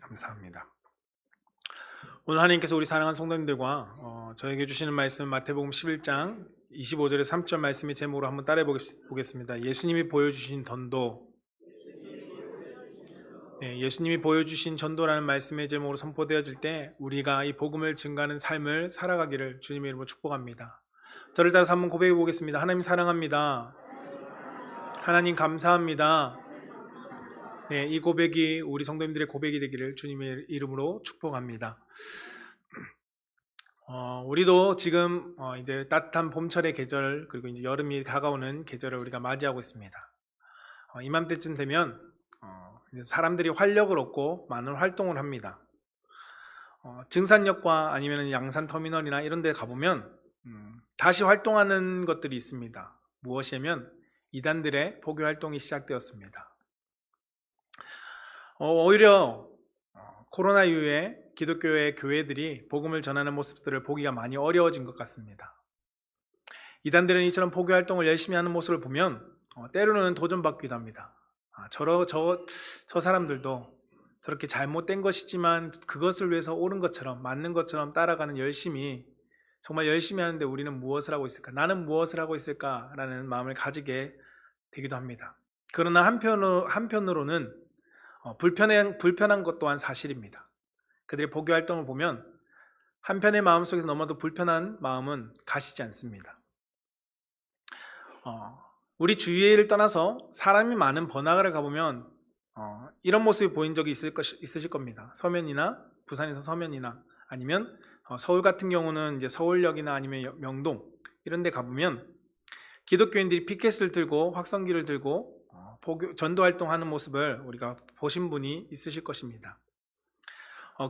감사합니다. 오늘 하나님께서 우리 사랑하는 성도님들과 저에게 주시는 말씀 마태복음 11장 25절의 3절 말씀의 제목으로 한번 따라해 보겠습니다. 예수님이 보여주신 전도. 예수님이 보여주신 전도라는 말씀의 제목으로 선포되어질 때 우리가 이 복음을 증가하는 삶을 살아가기를 주님의 이름으로 축복합니다. 저를 따라서 한번 고백해 보겠습니다. 하나님 사랑합니다. 하나님 감사합니다. 이 고백이 우리 성도님들의 고백이 되기를 주님의 이름으로 축복합니다. 우리도 지금 이제 따뜻한 봄철의 계절, 그리고 이제 여름이 다가오는 계절을 우리가 맞이하고 있습니다. 이맘때쯤 되면 사람들이 활력을 얻고 많은 활동을 합니다. 증산역과 아니면 양산터미널이나 이런 데 가보면 다시 활동하는 것들이 있습니다. 무엇이냐면 이단들의 포교 활동이 시작되었습니다. 오히려 코로나 이후에 기독교의 교회들이 복음을 전하는 모습들을 보기가 많이 어려워진 것 같습니다. 이단들은 이처럼 포교 활동을 열심히 하는 모습을 보면 때로는 도전받기도 합니다. 저 사람들도 저렇게 잘못된 것이지만 그것을 위해서 옳은 것처럼 맞는 것처럼 따라가는 정말 열심히 하는데 우리는 무엇을 하고 있을까? 나는 무엇을 하고 있을까라는 마음을 가지게 되기도 합니다. 그러나 한편으로는 불편한 것 또한 사실입니다. 그들의 포교 활동을 보면 한편의 마음속에서 너무나도 불편한 마음은 가시지 않습니다. 우리 주위를 떠나서 사람이 많은 번화가를 가보면 이런 모습이 보인 적이 있으실 겁니다. 서면이나 부산에서 서면이나 아니면 서울 같은 경우는 이제 서울역이나 아니면 명동 이런 데 가보면 기독교인들이 피켓을 들고 확성기를 들고 전도 활동하는 모습을 우리가 보신 분이 있으실 것입니다.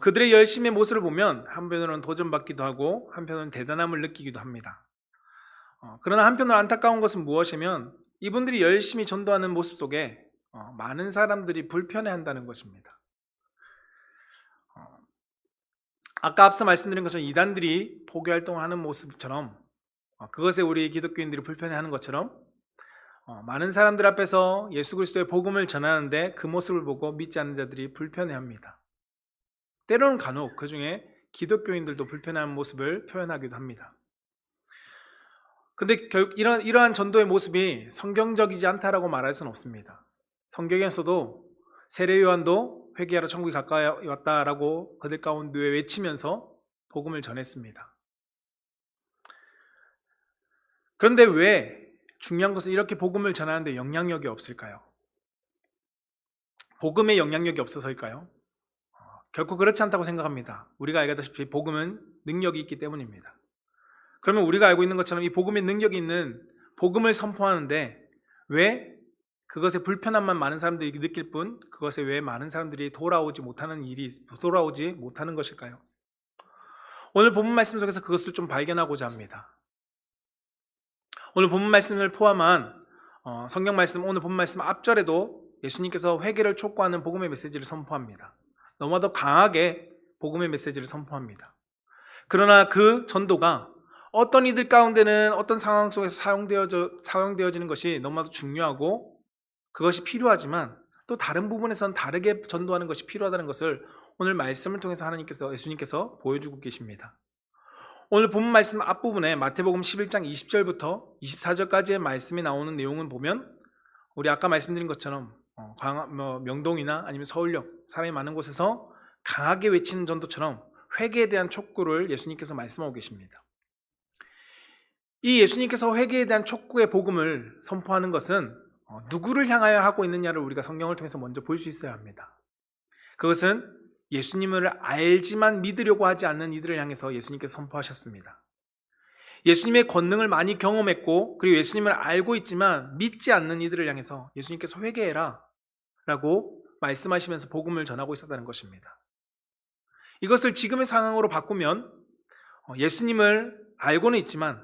그들의 열심의 모습을 보면 한편으로는 도전받기도 하고 한편으로는 대단함을 느끼기도 합니다. 그러나 한편으로 안타까운 것은 무엇이냐면 이분들이 열심히 전도하는 모습 속에 많은 사람들이 불편해한다는 것입니다. 아까 앞서 말씀드린 것처럼 이단들이 포교 활동을 하는 모습처럼 그것에 우리 기독교인들이 불편해하는 것처럼 많은 사람들 앞에서 예수 그리스도의 복음을 전하는데 그 모습을 보고 믿지 않는 자들이 불편해합니다. 때로는 간혹 그 중에 기독교인들도 불편한 모습을 표현하기도 합니다. 근데 이러한 전도의 모습이 성경적이지 않다라고 말할 수는 없습니다. 성경에서도 세례 요한도 회개하라 천국이 가까이 왔다라고 그들 가운데 외치면서 복음을 전했습니다. 그런데 왜 중요한 것은 이렇게 복음을 전하는데 영향력이 없을까요? 복음의 영향력이 없어서일까요? 결코 그렇지 않다고 생각합니다. 우리가 알다시피 복음은 능력이 있기 때문입니다. 그러면 우리가 알고 있는 것처럼 이 복음의 능력이 있는 복음을 선포하는데 왜 그것에 불편함만 많은 사람들이 느낄 뿐 그것에 왜 많은 사람들이 돌아오지 못하는 것일까요? 오늘 본문 말씀 속에서 그것을 좀 발견하고자 합니다. 오늘 본문 말씀을 포함한 성경 말씀, 오늘 본문 말씀 앞절에도 예수님께서 회개를 촉구하는 복음의 메시지를 선포합니다. 너무나도 강하게 복음의 메시지를 선포합니다. 그러나 그 전도가 어떤 이들 가운데는 어떤 상황 속에서 사용되어지는 것이 너무나도 중요하고 그것이 필요하지만 또 다른 부분에서는 다르게 전도하는 것이 필요하다는 것을 오늘 말씀을 통해서 예수님께서 보여주고 계십니다. 오늘 본문 말씀 앞부분에 마태복음 11장 20절부터 24절까지의 말씀이 나오는 내용은 보면 우리 아까 말씀드린 것처럼 명동이나 아니면 서울역 사람이 많은 곳에서 강하게 외치는 전도처럼 회개에 대한 촉구를 예수님께서 말씀하고 계십니다. 이 예수님께서 회개에 대한 촉구의 복음을 선포하는 것은 누구를 향하여 하고 있느냐를 우리가 성경을 통해서 먼저 볼 수 있어야 합니다. 그것은 예수님을 알지만 믿으려고 하지 않는 이들을 향해서 예수님께서 선포하셨습니다. 예수님의 권능을 많이 경험했고 그리고 예수님을 알고 있지만 믿지 않는 이들을 향해서 예수님께서 회개해라 라고 말씀하시면서 복음을 전하고 있었다는 것입니다. 이것을 지금의 상황으로 바꾸면 예수님을 알고는 있지만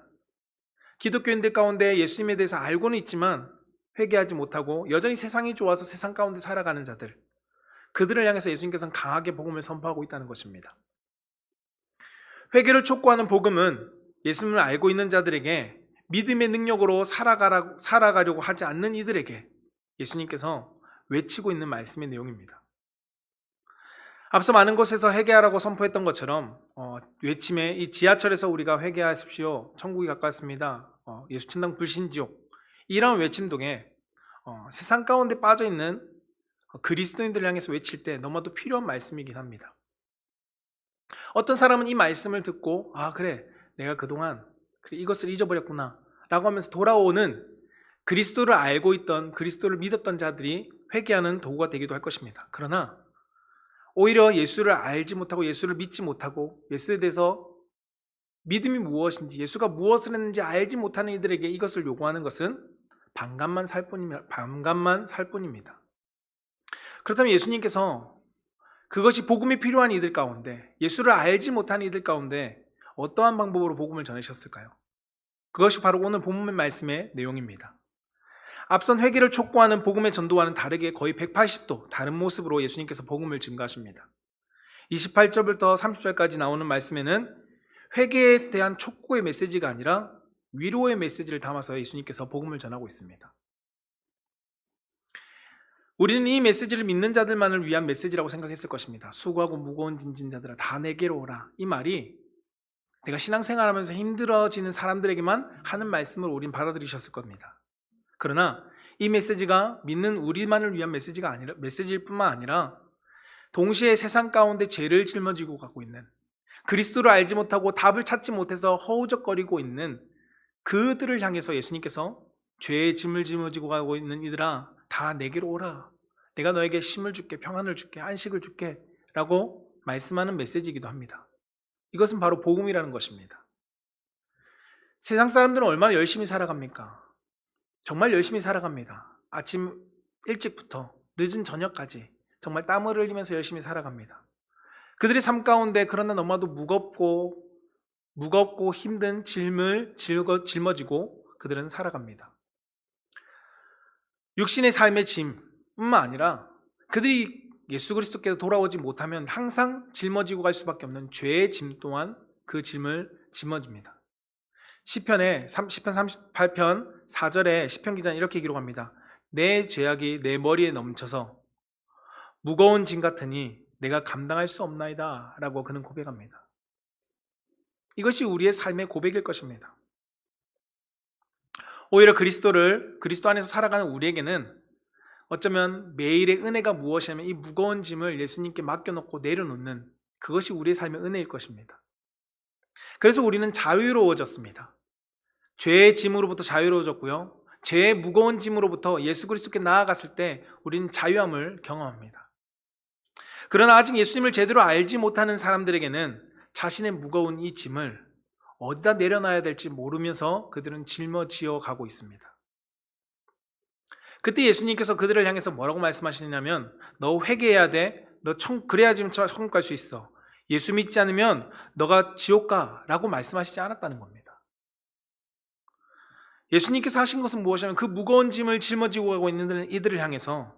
기독교인들 가운데 예수님에 대해서 알고는 있지만 회개하지 못하고 여전히 세상이 좋아서 세상 가운데 살아가는 자들, 그들을 향해서 예수님께서는 강하게 복음을 선포하고 있다는 것입니다. 회개를 촉구하는 복음은 예수님을 알고 있는 자들에게 믿음의 능력으로 살아가려고 하지 않는 이들에게 예수님께서 외치고 있는 말씀의 내용입니다. 앞서 많은 곳에서 회개하라고 선포했던 것처럼 외침에 이 지하철에서 우리가 회개하십시오. 천국이 가까웠습니다. 예수 천당 불신지옥. 이런 외침 등에 세상 가운데 빠져있는 그리스도인들을 향해서 외칠 때 너무나도 필요한 말씀이긴 합니다. 어떤 사람은 이 말씀을 듣고 그래 내가 그동안 이것을 잊어버렸구나 라고 하면서 돌아오는 그리스도를 알고 있던 그리스도를 믿었던 자들이 회개하는 도구가 되기도 할 것입니다. 그러나 오히려 예수를 알지 못하고 예수를 믿지 못하고 예수에 대해서 믿음이 무엇인지 예수가 무엇을 했는지 알지 못하는 이들에게 이것을 요구하는 것은 반감만 살 뿐입니다. 그렇다면 예수님께서 그것이 복음이 필요한 이들 가운데 예수를 알지 못하는 이들 가운데 어떠한 방법으로 복음을 전하셨을까요? 그것이 바로 오늘 본문 말씀의 내용입니다. 앞선 회개를 촉구하는 복음의 전도와는 다르게 거의 180도 다른 모습으로 예수님께서 복음을 증거하십니다. 28절부터 30절까지 나오는 말씀에는 회개에 대한 촉구의 메시지가 아니라 위로의 메시지를 담아서 예수님께서 복음을 전하고 있습니다. 우리는 이 메시지를 믿는 자들만을 위한 메시지라고 생각했을 것입니다. 수고하고 무거운 짐진 자들아 다 내게로 오라. 이 말이 내가 신앙생활하면서 힘들어지는 사람들에게만 하는 말씀을 우린 받아들이셨을 겁니다. 그러나 이 메시지가 믿는 우리만을 위한 메시지일 뿐만 아니라 동시에 세상 가운데 죄를 짊어지고 가고 있는 그리스도를 알지 못하고 답을 찾지 못해서 허우적거리고 있는 그들을 향해서 예수님께서 죄의 짐을 짊어지고 가고 있는 이들아 다 내게로 오라. 내가 너에게 쉼을 줄게, 평안을 줄게, 안식을 줄게 라고 말씀하는 메시지이기도 합니다. 이것은 바로 복음이라는 것입니다. 세상 사람들은 얼마나 열심히 살아갑니까? 정말 열심히 살아갑니다. 아침 일찍부터 늦은 저녁까지 정말 땀을 흘리면서 열심히 살아갑니다. 그들의 삶 가운데 그러나 너무나도 무겁고 힘든 짐을 짊어지고 그들은 살아갑니다. 육신의 삶의 짐뿐만 아니라 그들이 예수 그리스도께서 돌아오지 못하면 항상 짊어지고 갈 수밖에 없는 죄의 짐 또한 그 짐을 짊어집니다. 시편 38편 4절에 시편 기자는 이렇게 기록합니다. 내 죄악이 내 머리에 넘쳐서 무거운 짐 같으니 내가 감당할 수 없나이다 라고 그는 고백합니다. 이것이 우리의 삶의 고백일 것입니다. 오히려 그리스도 안에서 살아가는 우리에게는 어쩌면 매일의 은혜가 무엇이냐면 이 무거운 짐을 예수님께 맡겨놓고 내려놓는 그것이 우리의 삶의 은혜일 것입니다. 그래서 우리는 자유로워졌습니다. 죄의 짐으로부터 자유로워졌고요. 죄의 무거운 짐으로부터 예수 그리스도께 나아갔을 때 우리는 자유함을 경험합니다. 그러나 아직 예수님을 제대로 알지 못하는 사람들에게는 자신의 무거운 이 짐을 어디다 내려놔야 될지 모르면서 그들은 짊어지어 가고 있습니다. 그때 예수님께서 그들을 향해서 뭐라고 말씀하시냐면 너 회개해야 돼. 그래야지 천국 갈 수 있어. 예수 믿지 않으면 너가 지옥 가 라고 말씀하시지 않았다는 겁니다. 예수님께서 하신 것은 무엇이냐면 그 무거운 짐을 짊어지고 가고 있는 이들을 향해서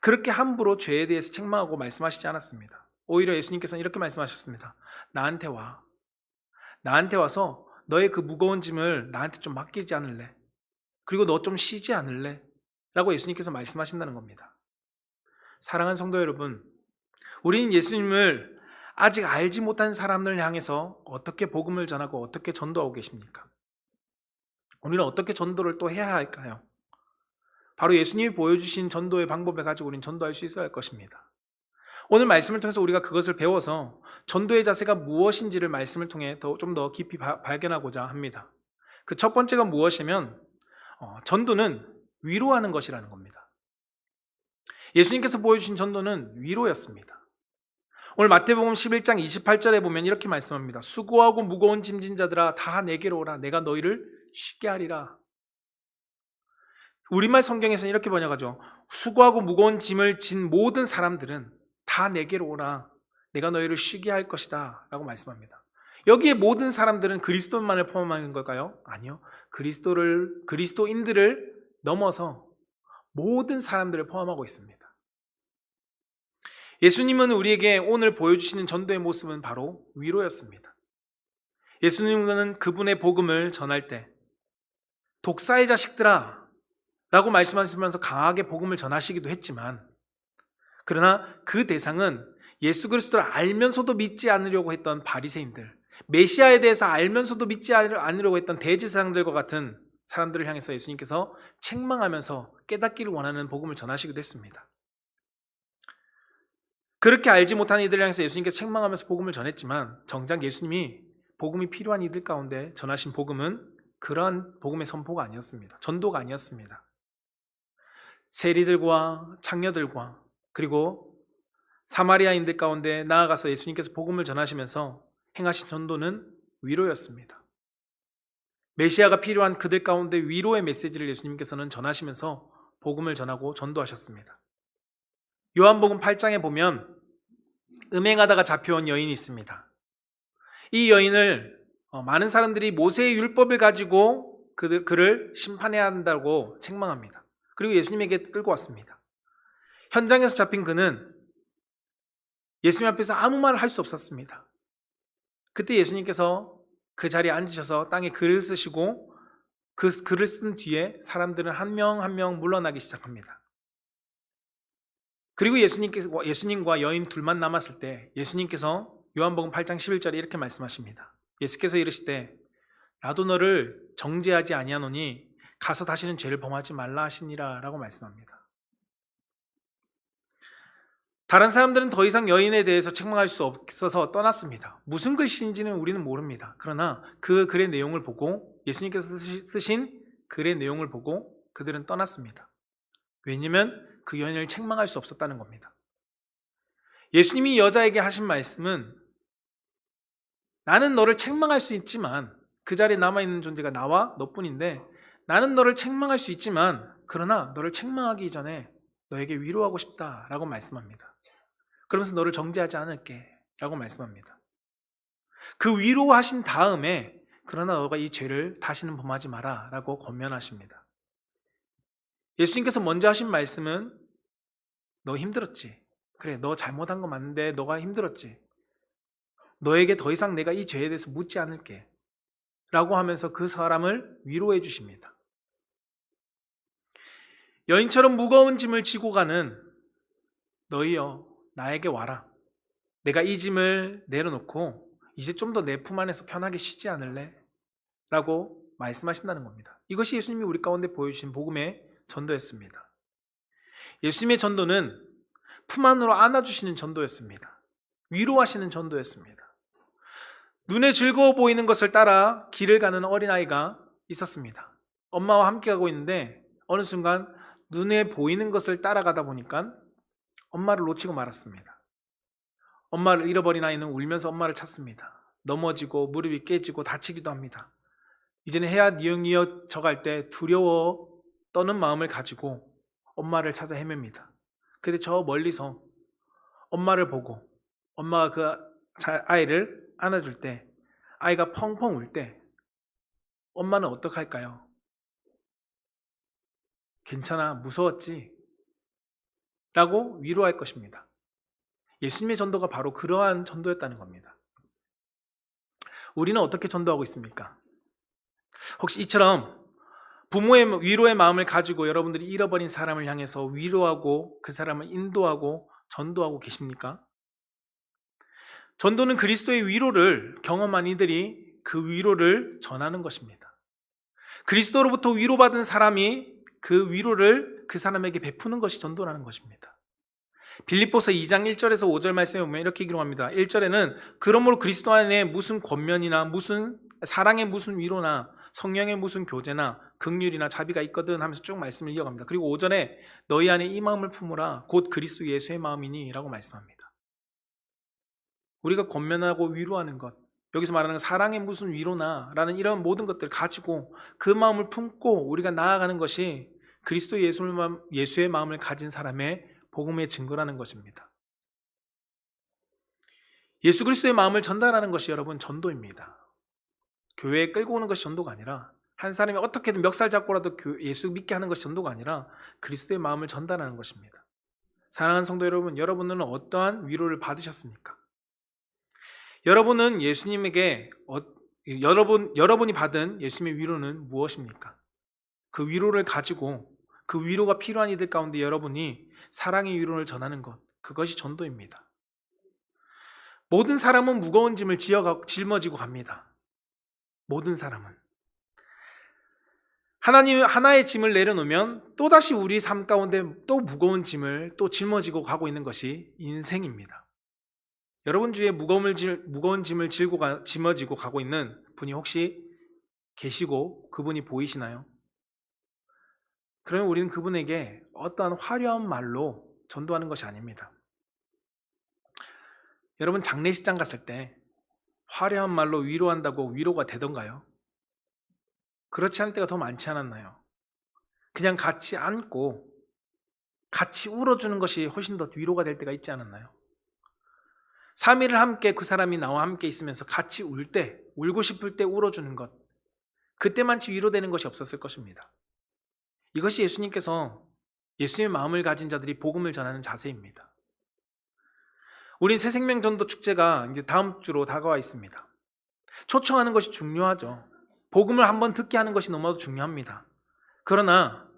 그렇게 함부로 죄에 대해서 책망하고 말씀하시지 않았습니다. 오히려 예수님께서는 이렇게 말씀하셨습니다. 나한테 와. 나한테 와서 너의 그 무거운 짐을 나한테 좀 맡기지 않을래? 그리고 너 좀 쉬지 않을래? 라고 예수님께서 말씀하신다는 겁니다. 사랑하는 성도 여러분, 우리는 예수님을 아직 알지 못한 사람들 향해서 어떻게 복음을 전하고 어떻게 전도하고 계십니까? 우리는 어떻게 전도를 또 해야 할까요? 바로 예수님이 보여주신 전도의 방법을 가지고 우리는 전도할 수 있어야 할 것입니다. 오늘 말씀을 통해서 우리가 그것을 배워서 전도의 자세가 무엇인지를 말씀을 통해 좀 더 깊이 발견하고자 합니다. 그 첫 번째가 무엇이냐면 전도는 위로하는 것이라는 겁니다. 예수님께서 보여주신 전도는 위로였습니다. 오늘 마태복음 11장 28절에 보면 이렇게 말씀합니다. 수고하고 무거운 짐진 자들아 다 내게로 오라. 내가 너희를 쉬게 하리라. 우리말 성경에서는 이렇게 번역하죠. 수고하고 무거운 짐을 진 모든 사람들은 다 내게로 오라. 내가 너희를 쉬게 할 것이다 라고 말씀합니다. 여기에 모든 사람들은 그리스도만을 포함하는 걸까요? 아니요. 그리스도인들을 넘어서 모든 사람들을 포함하고 있습니다. 예수님은 우리에게 오늘 보여주시는 전도의 모습은 바로 위로였습니다. 예수님은 그분의 복음을 전할 때 독사의 자식들아 라고 말씀하시면서 강하게 복음을 전하시기도 했지만 그러나 그 대상은 예수 그리스도를 알면서도 믿지 않으려고 했던 바리새인들, 메시아에 대해서 알면서도 믿지 않으려고 했던 대제사장들과 같은 사람들을 향해서 예수님께서 책망하면서 깨닫기를 원하는 복음을 전하시기도 했습니다. 그렇게 알지 못하는 이들을 향해서 예수님께서 책망하면서 복음을 전했지만 정작 예수님이 복음이 필요한 이들 가운데 전하신 복음은 그러한 복음의 선포가 아니었습니다. 전도가 아니었습니다. 세리들과 창녀들과 그리고 사마리아인들 가운데 나아가서 예수님께서 복음을 전하시면서 행하신 전도는 위로였습니다. 메시아가 필요한 그들 가운데 위로의 메시지를 예수님께서는 전하시면서 복음을 전하고 전도하셨습니다. 요한복음 8장에 보면 음행하다가 잡혀온 여인이 있습니다. 이 여인을 많은 사람들이 모세의 율법을 가지고 그를 심판해야 한다고 책망합니다. 그리고 예수님에게 끌고 왔습니다. 현장에서 잡힌 그는 예수님 앞에서 아무 말을 할 수 없었습니다. 그때 예수님께서 그 자리에 앉으셔서 땅에 글을 쓰시고 그 글을 쓴 뒤에 사람들은 한 명 한 명 물러나기 시작합니다. 그리고 예수님과 여인 둘만 남았을 때 예수님께서 요한복음 8장 11절에 이렇게 말씀하십니다. 예수께서 이르시되 나도 너를 정죄하지 아니하노니 가서 다시는 죄를 범하지 말라 하시니라 라고 말씀합니다. 다른 사람들은 더 이상 여인에 대해서 책망할 수 없어서 떠났습니다. 무슨 글씨인지는 우리는 모릅니다. 그러나 그 글의 내용을 보고 예수님께서 쓰신 글의 내용을 보고 그들은 떠났습니다. 왜냐하면 그 여인을 책망할 수 없었다는 겁니다. 예수님이 여자에게 하신 말씀은 나는 너를 책망할 수 있지만 그 자리에 남아있는 존재가 나와 너뿐인데 나는 너를 책망할 수 있지만 그러나 너를 책망하기 이전에 너에게 위로하고 싶다라고 말씀합니다. 그러면서 너를 정죄하지 않을게 라고 말씀합니다. 그 위로하신 다음에 그러나 너가 이 죄를 다시는 범하지 마라 라고 권면하십니다. 예수님께서 먼저 하신 말씀은 너 힘들었지. 그래, 너 잘못한 거 맞는데 너가 힘들었지. 너에게 더 이상 내가 이 죄에 대해서 묻지 않을게 라고 하면서 그 사람을 위로해 주십니다. 여인처럼 무거운 짐을 지고 가는 너희여 나에게 와라. 내가 이 짐을 내려놓고 이제 좀 더 내 품 안에서 편하게 쉬지 않을래? 라고 말씀하신다는 겁니다. 이것이 예수님이 우리 가운데 보여주신 복음의 전도였습니다. 예수님의 전도는 품 안으로 안아주시는 전도였습니다. 위로하시는 전도였습니다. 눈에 즐거워 보이는 것을 따라 길을 가는 어린아이가 있었습니다. 엄마와 함께 가고 있는데 어느 순간 눈에 보이는 것을 따라가다 보니까 엄마를 놓치고 말았습니다. 엄마를 잃어버린 아이는 울면서 엄마를 찾습니다. 넘어지고 무릎이 깨지고 다치기도 합니다. 이제는 해야 뉘엿뉘엿 져갈 때 두려워 떠는 마음을 가지고 엄마를 찾아 헤맵니다. 근데 저 멀리서 엄마를 보고 엄마가 그 아이를 안아줄 때 아이가 펑펑 울 때 엄마는 어떡할까요? 괜찮아, 무서웠지? 라고 위로할 것입니다. 예수님의 전도가 바로 그러한 전도였다는 겁니다. 우리는 어떻게 전도하고 있습니까? 혹시 이처럼 부모의 위로의 마음을 가지고 여러분들이 잃어버린 사람을 향해서 위로하고 그 사람을 인도하고 전도하고 계십니까? 전도는 그리스도의 위로를 경험한 이들이 그 위로를 전하는 것입니다. 그리스도로부터 위로받은 사람이 그 위로를 그 사람에게 베푸는 것이 전도라는 것입니다. 빌립보서 2장 1절에서 5절 말씀에 보면 이렇게 기록합니다. 1절에는 그러므로 그리스도 안에 무슨 권면이나 무슨 사랑의 무슨 위로나 성령의 무슨 교제나 긍휼이나 자비가 있거든 하면서 쭉 말씀을 이어갑니다. 그리고 5절에 너희 안에 이 마음을 품으라 곧 그리스도 예수의 마음이니 라고 말씀합니다. 우리가 권면하고 위로하는 것, 여기서 말하는 사랑의 무슨 위로나 라는 이런 모든 것들을 가지고 그 마음을 품고 우리가 나아가는 것이 그리스도 예수의 마음을 가진 사람의 복음의 증거라는 것입니다. 예수 그리스도의 마음을 전달하는 것이 여러분 전도입니다. 교회에 끌고 오는 것이 전도가 아니라 한 사람이 어떻게든 멱살 잡고라도 예수 믿게 하는 것이 전도가 아니라 그리스도의 마음을 전달하는 것입니다. 사랑하는 성도 여러분, 여러분은 어떠한 위로를 받으셨습니까? 여러분은 예수님에게 여러분이 받은 예수님의 위로는 무엇입니까? 그 위로를 가지고 그 위로가 필요한 이들 가운데 여러분이 사랑의 위로를 전하는 것, 그것이 전도입니다. 모든 사람은 무거운 짐을 짊어지고 갑니다. 모든 사람은. 하나님 하나의 짐을 내려놓으면 또다시 우리 삶 가운데 또 무거운 짐을 또 짊어지고 가고 있는 것이 인생입니다. 여러분 주위에 무거운 짐을 짊어지고 가고 있는 분이 혹시 계시고 그분이 보이시나요? 그러면 우리는 그분에게 어떠한 화려한 말로 전도하는 것이 아닙니다. 여러분 장례식장 갔을 때 화려한 말로 위로한다고 위로가 되던가요? 그렇지 않을 때가 더 많지 않았나요? 그냥 같이 안고 같이 울어주는 것이 훨씬 더 위로가 될 때가 있지 않았나요? 3일을 함께 그 사람이 나와 함께 있으면서 같이 울고 싶을 때 울어주는 것, 그때만치 위로되는 것이 없었을 것입니다. 이것이 예수님의 마음을 가진 자들이 복음을 전하는 자세입니다. 우린 새생명 전도 축제가 이제 다음 주로 다가와 있습니다. 초청하는 것이 중요하죠. 복음을 한번 듣게 하는 것이 너무나도 중요합니다. 그러나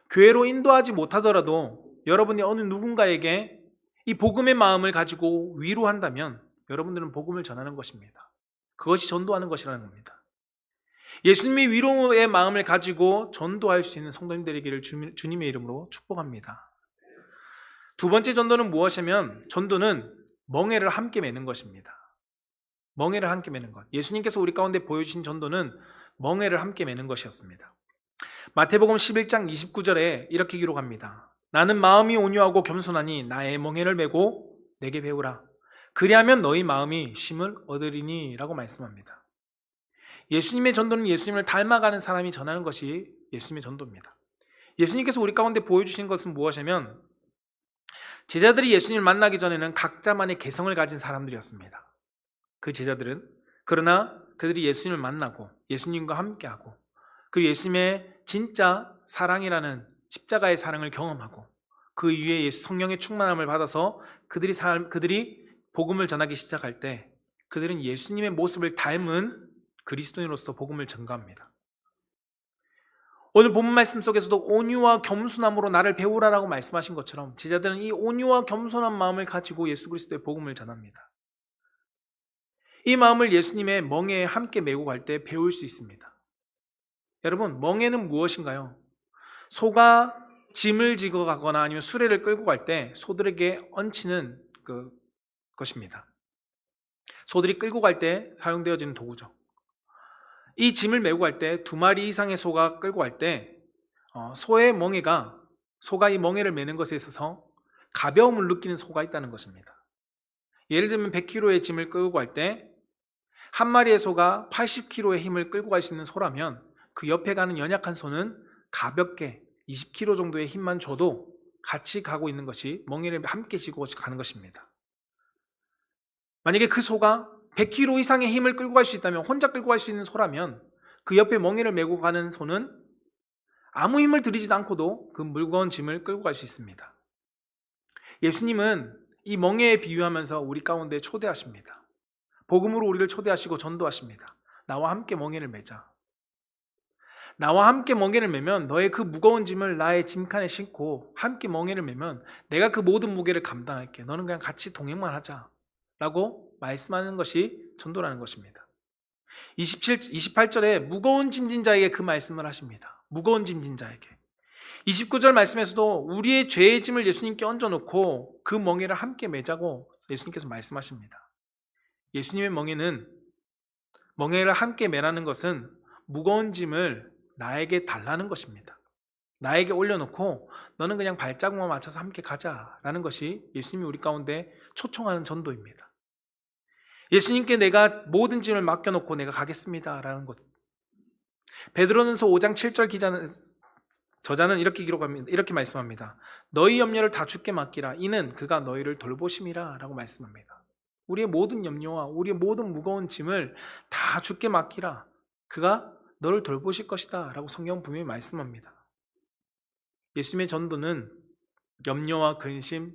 교회로 인도하지 못하더라도 여러분이 어느 누군가에게 이 복음의 마음을 가지고 위로한다면 여러분들은 복음을 전하는 것입니다. 그것이 전도하는 것이라는 겁니다. 예수님이 위로의 마음을 가지고 전도할 수 있는 성도님들에게를 주님의 이름으로 축복합니다. 두 번째 전도는 무엇이냐면 전도는 멍에를 함께 매는 것입니다. 멍에를 함께 매는 것. 예수님께서 우리 가운데 보여주신 전도는 멍에를 함께 매는 것이었습니다. 마태복음 11장 29절에 이렇게 기록합니다. 나는 마음이 온유하고 겸손하니 나의 멍에를 메고 내게 배우라. 그리하면 너희 마음이 쉼을 얻으리니 라고 말씀합니다. 예수님의 전도는 예수님을 닮아가는 사람이 전하는 것이 예수님의 전도입니다. 예수님께서 우리 가운데 보여주신 것은 무엇이냐면 제자들이 예수님을 만나기 전에는 각자만의 개성을 가진 사람들이었습니다. 그 제자들은 그러나 그들이 예수님을 만나고 예수님과 함께하고 그리고 예수님의 진짜 사랑이라는 십자가의 사랑을 경험하고 그 이후에 성령의 충만함을 받아서 그들이 복음을 전하기 시작할 때 그들은 예수님의 모습을 닮은 그리스도인으로서 복음을 전가합니다. 오늘 본문 말씀 속에서도 온유와 겸손함으로 나를 배우라라고 말씀하신 것처럼 제자들은 이 온유와 겸손한 마음을 가지고 예수 그리스도의 복음을 전합니다. 이 마음을 예수님의 멍에에 함께 메고 갈 때 배울 수 있습니다. 여러분, 멍에는 무엇인가요? 소가 짐을 지고 가거나 아니면 수레를 끌고 갈 때 소들에게 얹히는 것입니다. 소들이 끌고 갈 때 사용되어지는 도구죠. 이 짐을 메고 갈 때 2마리 이상의 소가 끌고 갈 때 소가 이 멍에를 메는 것에 있어서 가벼움을 느끼는 소가 있다는 것입니다. 예를 들면 100kg의 짐을 끌고 갈 때 한 마리의 소가 80kg의 힘을 끌고 갈 수 있는 소라면 그 옆에 가는 연약한 소는 가볍게 20kg 정도의 힘만 줘도 같이 가고 있는 것이 멍에를 함께 지고 가는 것입니다. 만약에 그 소가 100kg 이상의 힘을 끌고 갈 수 있다면 혼자 끌고 갈 수 있는 소라면 그 옆에 멍에를 메고 가는 소는 아무 힘을 들이지도 않고도 그 무거운 짐을 끌고 갈 수 있습니다. 예수님은 이 멍에에 비유하면서 우리 가운데 초대하십니다. 복음으로 우리를 초대하시고 전도하십니다. 나와 함께 멍에를 메자. 나와 함께 멍에를 메면 너의 그 무거운 짐을 나의 짐칸에 싣고 함께 멍에를 메면 내가 그 모든 무게를 감당할게. 너는 그냥 같이 동행만 하자 라고 말씀하는 것이 전도라는 것입니다. 28절에 무거운 짐진 자에게 그 말씀을 하십니다. 무거운 짐진 자에게. 29절 말씀에서도 우리의 죄의 짐을 예수님께 얹어놓고 그 멍에를 함께 메자고 예수님께서 말씀하십니다. 예수님의 멍에를 함께 메라는 것은 무거운 짐을 나에게 달라는 것입니다. 나에게 올려놓고 너는 그냥 발자국만 맞춰서 함께 가자라는 것이 예수님이 우리 가운데 초청하는 전도입니다. 예수님께 내가 모든 짐을 맡겨놓고 내가 가겠습니다라는 것. 베드로전서 5장 7절 저자는 이렇게 기록합니다. 이렇게 말씀합니다. 너희 염려를 다 주께 맡기라. 이는 그가 너희를 돌보심이라 라고 말씀합니다. 우리의 모든 염려와 우리의 모든 무거운 짐을 다 주께 맡기라. 그가 너를 돌보실 것이다 라고 성경은 분명히 말씀합니다. 예수님의 전도는 염려와 근심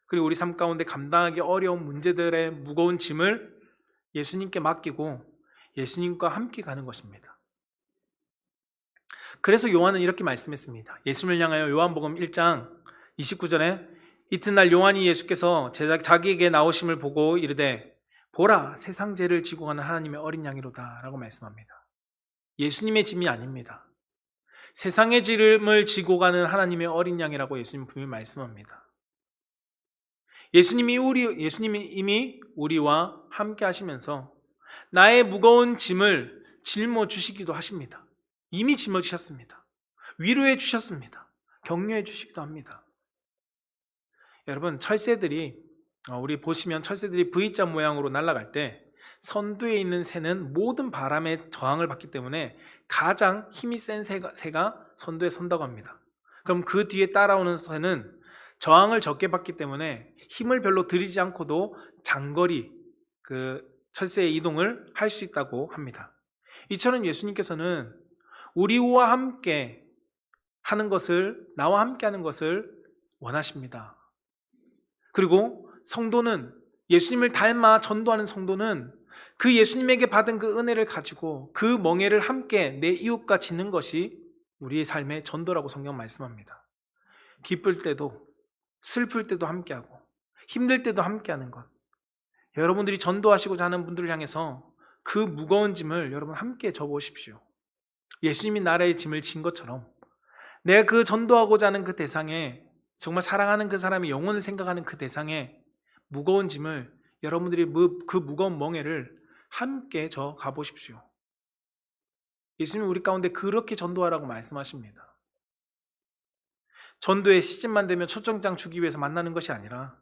그리고 우리 삶 가운데 감당하기 어려운 문제들의 무거운 짐을 예수님께 맡기고 예수님과 함께 가는 것입니다. 그래서 요한은 이렇게 말씀했습니다. 예수님을 향하여 요한복음 1장 29절에 이튿날 요한이 예수께서 자기에게 나오심을 보고 이르되 보라, 세상 죄를 지고 가는 하나님의 어린 양이로다 라고 말씀합니다. 예수님의 짐이 아닙니다. 세상의 짐을 지고 가는 하나님의 어린 양이라고 예수님 분명히 말씀합니다. 예수님이 이미 우리와 함께 하시면서 나의 무거운 짐을 짊어 주시기도 하십니다. 이미 짊어 주셨습니다. 위로해 주셨습니다. 격려해 주시기도 합니다. 여러분, 우리 보시면 철새들이 V자 모양으로 날아갈 때 선두에 있는 새는 모든 바람에 저항을 받기 때문에 가장 힘이 센 새가 선두에 선다고 합니다. 그럼 그 뒤에 따라오는 새는 저항을 적게 받기 때문에 힘을 별로 들이지 않고도 장거리 철새의 이동을 할 수 있다고 합니다. 이처럼 예수님께서는 우리와 함께 하는 것을, 나와 함께 하는 것을 원하십니다. 그리고 성도는, 예수님을 닮아 전도하는 성도는 그 예수님에게 받은 그 은혜를 가지고 그 멍에를 함께 내 이웃과 지는 것이 우리의 삶의 전도라고 성경 말씀합니다. 기쁠 때도 슬플 때도 함께하고 힘들 때도 함께하는 것. 여러분들이 전도하시고자 하는 분들을 향해서 그 무거운 짐을 여러분 함께 져보십시오. 예수님이 나라의 짐을 진 것처럼 내가 그 전도하고자 하는 그 대상에, 정말 사랑하는 그 사람의 영혼을 생각하는 그 대상에 무거운 짐을, 여러분들이 그 무거운 멍에를 함께 져 가보십시오. 예수님은 우리 가운데 그렇게 전도하라고 말씀하십니다. 전도의 시즌만 되면 초청장 주기 위해서 만나는 것이 아니라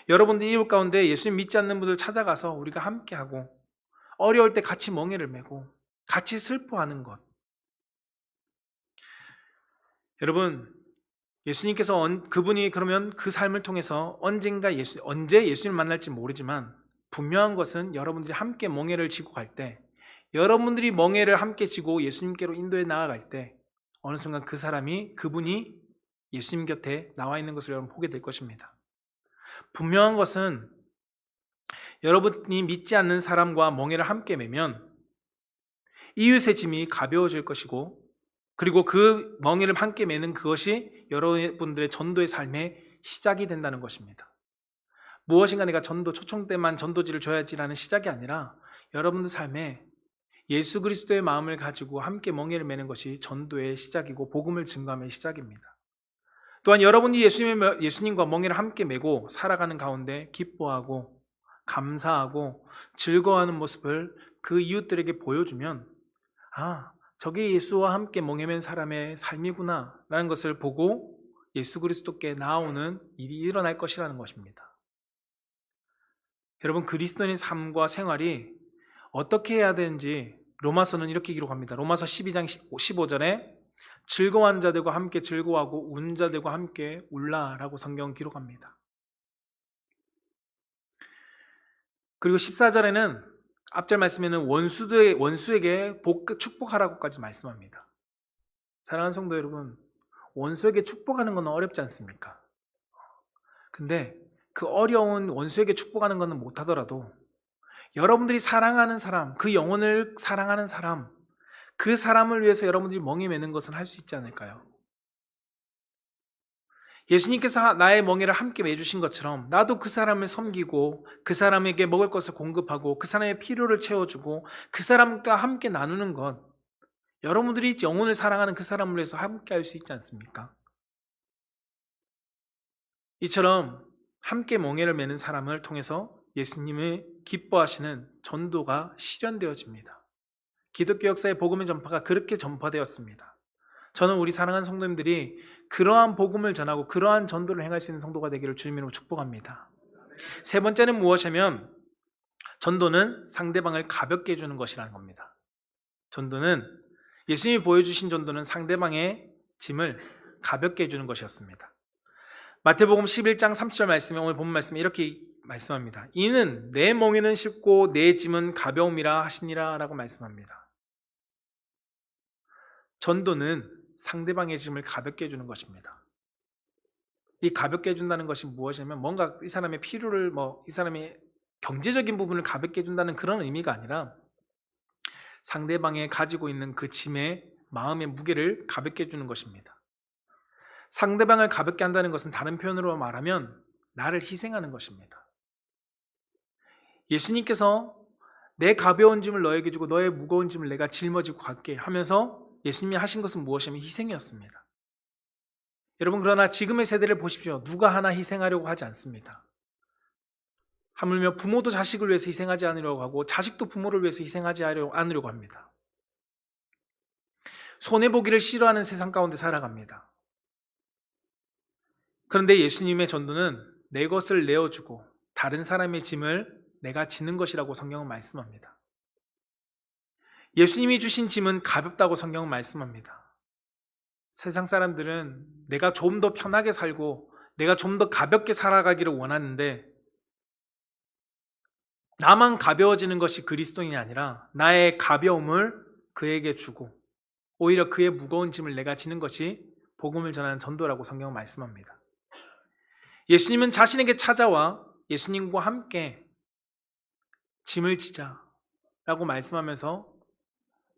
여러분들 이웃 가운데 예수님 믿지 않는 분들 찾아가서 우리가 함께하고 어려울 때 같이 멍에를 메고 같이 슬퍼하는 것. 여러분, 예수님께서 그분이 그러면 그 삶을 통해서 언제 예수님을 만날지 모르지만 분명한 것은 여러분들이 함께 멍에를 지고 갈 때, 여러분들이 멍에를 함께 지고 예수님께로 인도해 나아갈 때 어느 순간 그분이 예수님 곁에 나와 있는 것을 여러분 보게 될 것입니다. 분명한 것은 여러분이 믿지 않는 사람과 멍에를 함께 매면 이웃의 짐이 가벼워질 것이고, 그리고 그 멍에를 함께 매는 그것이 여러분들의 전도의 삶의 시작이 된다는 것입니다. 무엇인가 내가 초청 때만 전도지를 줘야지라는 시작이 아니라 여러분들 삶에 예수 그리스도의 마음을 가지고 함께 멍에를 매는 것이 전도의 시작이고 복음을 증거함의 시작입니다. 또한 여러분이 예수님과 멍에를 함께 메고 살아가는 가운데 기뻐하고 감사하고 즐거워하는 모습을 그 이웃들에게 보여주면, 저게 예수와 함께 멍에 맨 사람의 삶이구나 라는 것을 보고 예수 그리스도께 나아오는 일이 일어날 것이라는 것입니다. 여러분, 그리스도인의 삶과 생활이 어떻게 해야 되는지 로마서는 이렇게 기록합니다. 로마서 12장 15절에 즐거워하는 자들과 함께 즐거워하고 우는 자들과 함께 울라라고 성경은 기록합니다. 그리고 14절에는 앞절 말씀에는 원수에게 축복하라고까지 말씀합니다. 사랑하는 성도 여러분, 원수에게 축복하는 건 어렵지 않습니까? 근데 그 어려운 원수에게 축복하는 것은 못하더라도 여러분들이 사랑하는 사람, 그 영혼을 사랑하는 사람, 그 사람을 위해서 여러분들이 멍에 매는 것은 할 수 있지 않을까요? 예수님께서 나의 멍에를 함께 매주신 것처럼 나도 그 사람을 섬기고 그 사람에게 먹을 것을 공급하고 그 사람의 필요를 채워주고 그 사람과 함께 나누는 것, 여러분들이 영혼을 사랑하는 그 사람을 위해서 함께 할 수 있지 않습니까? 이처럼 함께 멍에를 매는 사람을 통해서 예수님의 기뻐하시는 전도가 실현되어집니다. 기독교 역사의 복음의 전파가 그렇게 전파되었습니다. 저는 우리 사랑하는 성도님들이 그러한 복음을 전하고 그러한 전도를 행할 수 있는 성도가 되기를 주님으로 축복합니다. 세 번째는 무엇이냐면 전도는 상대방을 가볍게 해주는 것이라는 겁니다. 예수님이 보여주신 전도는 상대방의 짐을 가볍게 해주는 것이었습니다. 마태복음 11장 30절 말씀에, 오늘 본 말씀에 이렇게 말씀합니다. 이는 내 멍에는 쉽고 내 짐은 가벼움이라 하시니라 라고 말씀합니다. 전도는 상대방의 짐을 가볍게 해주는 것입니다. 이 가볍게 해준다는 것이 무엇이냐면 뭔가 이 사람의 필요를, 이 사람의 경제적인 부분을 가볍게 해준다는 그런 의미가 아니라 상대방이 가지고 있는 그 짐의 마음의 무게를 가볍게 해주는 것입니다. 상대방을 가볍게 한다는 것은 다른 표현으로 말하면 나를 희생하는 것입니다. 예수님께서 내 가벼운 짐을 너에게 주고 너의 무거운 짐을 내가 짊어지고 갈게 하면서 예수님이 하신 것은 무엇이냐면 희생이었습니다. 여러분, 그러나 지금의 세대를 보십시오. 누가 하나 희생하려고 하지 않습니다. 하물며 부모도 자식을 위해서 희생하지 않으려고 하고 자식도 부모를 위해서 희생하지 않으려고 합니다. 손해보기를 싫어하는 세상 가운데 살아갑니다. 그런데 예수님의 전도는 내 것을 내어주고 다른 사람의 짐을 내가 지는 것이라고 성경은 말씀합니다. 예수님이 주신 짐은 가볍다고 성경은 말씀합니다. 세상 사람들은 내가 좀 더 편하게 살고 내가 좀 더 가볍게 살아가기를 원하는데, 나만 가벼워지는 것이 그리스도인이 아니라 나의 가벼움을 그에게 주고 오히려 그의 무거운 짐을 내가 지는 것이 복음을 전하는 전도라고 성경은 말씀합니다. 예수님은 자신에게 찾아와 예수님과 함께 짐을 지자라고 말씀하면서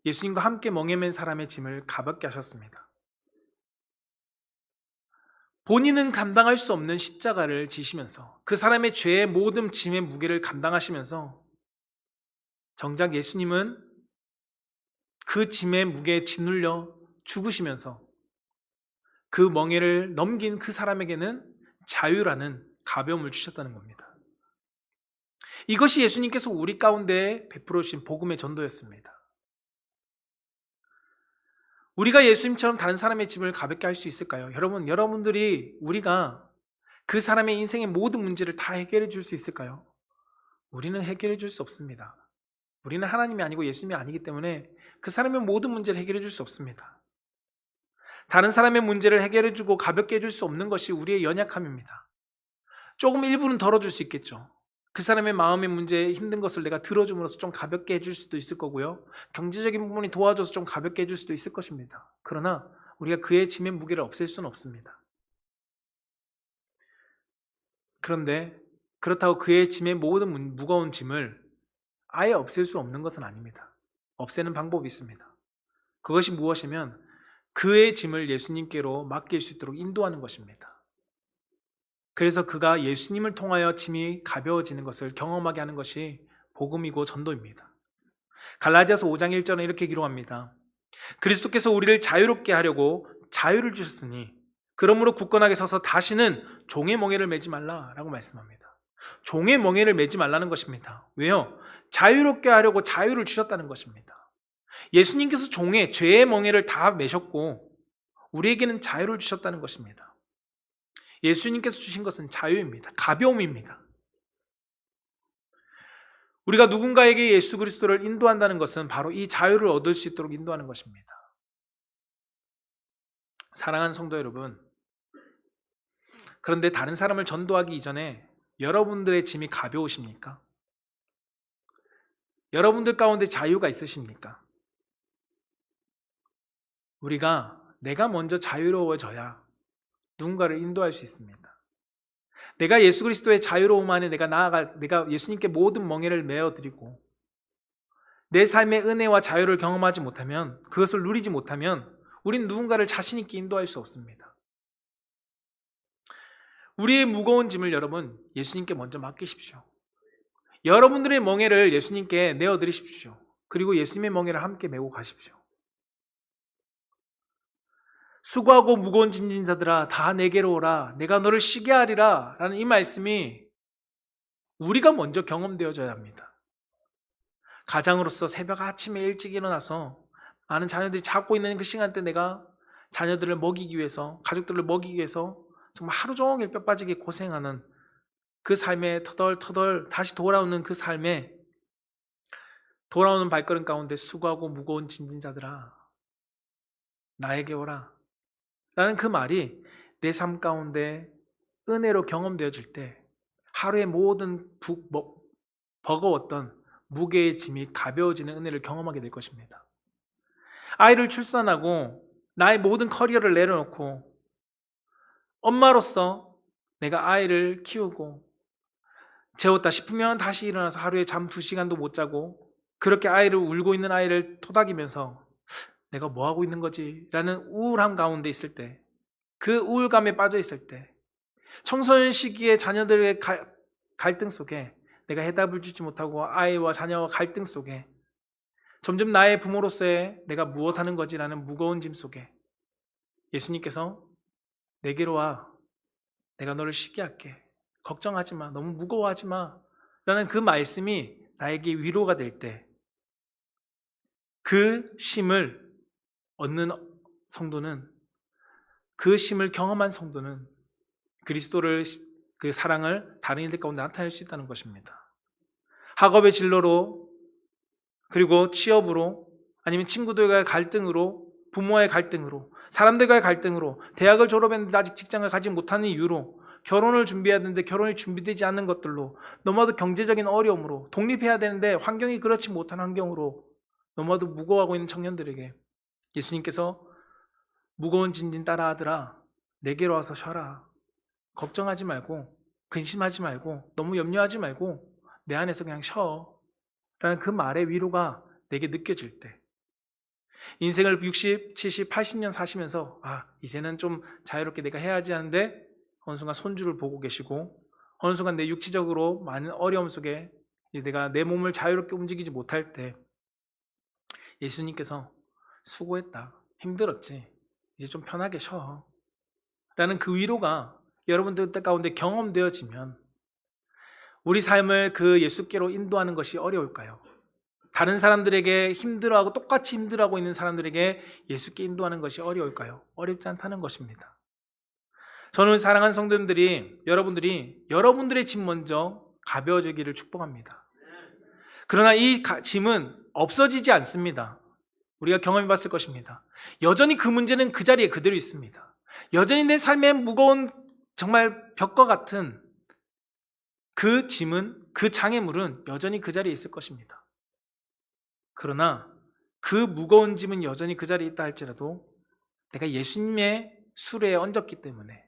예수님과 함께 멍에 맨 사람의 짐을 가볍게 하셨습니다. 본인은 감당할 수 없는 십자가를 지시면서 그 사람의 죄의 모든 짐의 무게를 감당하시면서 정작 예수님은 그 짐의 무게에 짓눌려 죽으시면서 그 멍에를 넘긴 그 사람에게는 자유라는 가벼움을 주셨다는 겁니다. 이것이 예수님께서 우리 가운데 베풀어 주신 복음의 전도였습니다. 우리가 예수님처럼 다른 사람의 짐을 가볍게 할 수 있을까요? 여러분들이 우리가 그 사람의 인생의 모든 문제를 다 해결해 줄 수 있을까요? 우리는 해결해 줄 수 없습니다. 우리는 하나님이 아니고 예수님이 아니기 때문에 그 사람의 모든 문제를 해결해 줄 수 없습니다. 다른 사람의 문제를 해결해 주고 가볍게 해줄 수 없는 것이 우리의 연약함입니다. 조금 일부는 덜어줄 수 있겠죠. 그 사람의 마음의 문제에 힘든 것을 내가 들어줌으로써 좀 가볍게 해줄 수도 있을 거고요. 경제적인 부분이 도와줘서 좀 가볍게 해줄 수도 있을 것입니다. 그러나 우리가 그의 짐의 무게를 없앨 수는 없습니다. 그런데 그렇다고 그의 짐의 모든 무거운 짐을 아예 없앨 수 없는 것은 아닙니다. 없애는 방법이 있습니다. 그것이 무엇이면 그의 짐을 예수님께로 맡길 수 있도록 인도하는 것입니다. 그래서 그가 예수님을 통하여 짐이 가벼워지는 것을 경험하게 하는 것이 복음이고 전도입니다. 갈라디아서 5장 1절에 이렇게 기록합니다. 그리스도께서 우리를 자유롭게 하려고 자유를 주셨으니 그러므로 굳건하게 서서 다시는 종의 멍에를 매지 말라라고 말씀합니다. 종의 멍에를 매지 말라는 것입니다. 왜요? 자유롭게 하려고 자유를 주셨다는 것입니다. 예수님께서 죄의 멍에를 다 매셨고 우리에게는 자유를 주셨다는 것입니다. 예수님께서 주신 것은 자유입니다. 가벼움입니다. 우리가 누군가에게 예수 그리스도를 인도한다는 것은 바로 이 자유를 얻을 수 있도록 인도하는 것입니다. 사랑하는 성도 여러분, 그런데 다른 사람을 전도하기 이전에 여러분들의 짐이 가벼우십니까? 여러분들 가운데 자유가 있으십니까? 내가 먼저 자유로워져야 누군가를 인도할 수 있습니다. 내가 예수 그리스도의 자유로움 안에 내가 예수님께 모든 멍에를 메어드리고 내 삶의 은혜와 자유를 경험하지 못하면, 그것을 누리지 못하면 우린 누군가를 자신 있게 인도할 수 없습니다. 우리의 무거운 짐을 여러분 예수님께 먼저 맡기십시오. 여러분들의 멍에를 예수님께 내어드리십시오. 그리고 예수님의 멍에를 함께 메고 가십시오. 수고하고 무거운 짐진 자들아 다 내게로 오라 내가 너를 쉬게 하리라 라는 이 말씀이 우리가 먼저 경험되어져야 합니다. 가장으로서 새벽 아침에 일찍 일어나서 많은 자녀들이 자고 있는 그 시간대 내가 자녀들을 먹이기 위해서, 가족들을 먹이기 위해서 정말 하루 종일 뼈 빠지게 고생하는 그 삶에 터덜터덜 다시 돌아오는 그 삶에 돌아오는 발걸음 가운데 수고하고 무거운 짐진 자들아 나에게 오라 라는 그 말이 내 삶 가운데 은혜로 경험되어질 때 하루의 모든 버거웠던 무게의 짐이 가벼워지는 은혜를 경험하게 될 것입니다. 아이를 출산하고 나의 모든 커리어를 내려놓고 엄마로서 내가 아이를 키우고 재웠다 싶으면 다시 일어나서 하루에 잠 2시간도 못 자고 그렇게 울고 있는 아이를 토닥이면서 내가 뭐 하고 있는 거지? 라는 우울함 가운데 있을 때, 그 우울감에 빠져 있을 때, 청소년 시기에 자녀들의 갈등 속에 내가 해답을 주지 못하고 아이와 자녀와 갈등 속에 점점 나의 부모로서의 내가 무엇하는 거지라는 무거운 짐 속에 예수님께서 내게로 와. 내가 너를 쉽게 할게. 걱정하지 마. 너무 무거워하지 마. 라는 그 말씀이 나에게 위로가 될 때 그 쉼을 얻는 성도는, 그 쉼을 경험한 성도는 그리스도를, 그 사랑을 다른 이들 가운데 나타낼 수 있다는 것입니다. 학업의 진로로, 그리고 취업으로, 아니면 친구들과의 갈등으로, 부모와의 갈등으로, 사람들과의 갈등으로, 대학을 졸업했는데 아직 직장을 가지 못하는 이유로, 결혼을 준비해야 되는데 결혼이 준비되지 않는 것들로, 너무나도 경제적인 어려움으로, 독립해야 되는데 환경이 그렇지 못한 환경으로 너무나도 무거워하고 있는 청년들에게 예수님께서 무거운 짐진 따라하더라, 내게로 와서 쉬어라. 걱정하지 말고, 근심하지 말고, 너무 염려하지 말고 내 안에서 그냥 쉬어 라는 그 말의 위로가 내게 느껴질 때, 인생을 60, 70, 80년 사시면서 이제는 좀 자유롭게 내가 해야지 하는데 어느 순간 손주를 보고 계시고, 어느 순간 내 육체적으로 많은 어려움 속에 내가 내 몸을 자유롭게 움직이지 못할 때 예수님께서 수고했다, 힘들었지, 이제 좀 편하게 쉬어 라는 그 위로가 여러분들 가운데 경험되어지면 우리 삶을 그 예수께로 인도하는 것이 어려울까요? 다른 사람들에게 힘들어하고 똑같이 힘들어하고 있는 사람들에게 예수께 인도하는 것이 어려울까요? 어렵지 않다는 것입니다. 저는 사랑하는 성도님들이, 여러분들의 짐 먼저 가벼워지기를 축복합니다. 그러나 이 짐은 없어지지 않습니다. 우리가 경험해 봤을 것입니다. 여전히 그 문제는 그 자리에 그대로 있습니다. 여전히 내 삶의 무거운 정말 벽과 같은 그 짐은, 그 장애물은 여전히 그 자리에 있을 것입니다. 그러나 그 무거운 짐은 여전히 그 자리에 있다 할지라도 내가 예수님의 수레에 얹었기 때문에,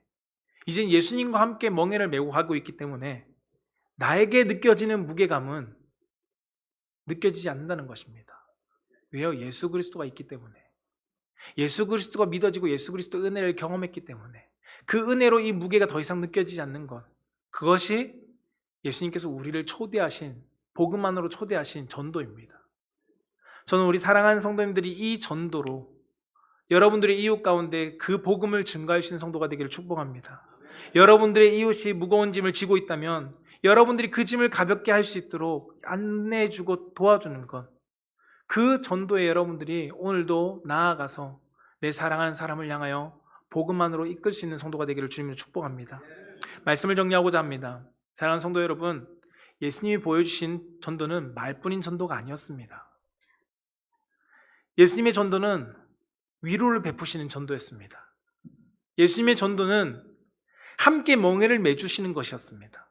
이젠 예수님과 함께 멍에를 메고 가고 있기 때문에 나에게 느껴지는 무게감은 느껴지지 않는다는 것입니다. 왜요? 예수 그리스도가 있기 때문에, 예수 그리스도가 믿어지고 예수 그리스도 은혜를 경험했기 때문에 그 은혜로 이 무게가 더 이상 느껴지지 않는 것, 그것이 예수님께서 우리를 초대하신, 복음 안으로 초대하신 전도입니다. 저는 우리 사랑하는 성도님들이 이 전도로 여러분들의 이웃 가운데 그 복음을 증거할 수 있는 성도가 되기를 축복합니다. 여러분들의 이웃이 무거운 짐을 지고 있다면 여러분들이 그 짐을 가볍게 할 수 있도록 안내해주고 도와주는 것, 그 전도에 여러분들이 오늘도 나아가서 내 사랑하는 사람을 향하여 복음만으로 이끌 수 있는 성도가 되기를 주님으로 축복합니다. 말씀을 정리하고자 합니다. 사랑하는 성도 여러분, 예수님이 보여주신 전도는 말뿐인 전도가 아니었습니다. 예수님의 전도는 위로를 베푸시는 전도였습니다. 예수님의 전도는 함께 멍에를 매주시는 것이었습니다.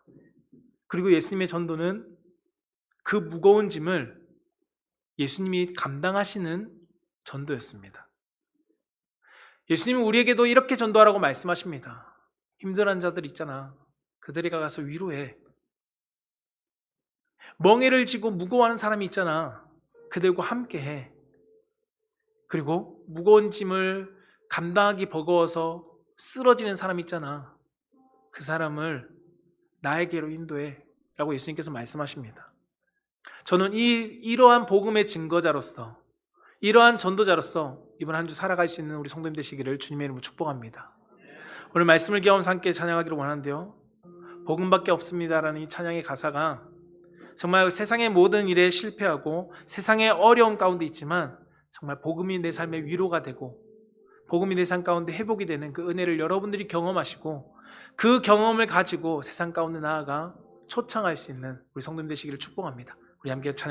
그리고 예수님의 전도는 그 무거운 짐을 예수님이 감당하시는 전도였습니다. 예수님은 우리에게도 이렇게 전도하라고 말씀하십니다. 힘들어하는 자들 있잖아, 그들에게 가서 위로해. 멍에를 지고 무거워하는 사람이 있잖아, 그들과 함께해. 그리고 무거운 짐을 감당하기 버거워서 쓰러지는 사람이 있잖아, 그 사람을 나에게로 인도해 라고 예수님께서 말씀하십니다. 저는 이러한 복음의 증거자로서, 이러한 전도자로서 이번 한 주 살아갈 수 있는 우리 성도님 되시기를 주님의 이름으로 축복합니다. 오늘 말씀을 경험해서 함께 찬양하기를 원하는데요, 복음밖에 없습니다라는 이 찬양의 가사가 정말 세상의 모든 일에 실패하고 세상의 어려움 가운데 있지만 정말 복음이 내 삶의 위로가 되고 복음이 내 삶 가운데 회복이 되는 그 은혜를 여러분들이 경험하시고 그 경험을 가지고 세상 가운데 나아가 초청할 수 있는 우리 성도님 되시기를 축복합니다. 우리 함께 찬양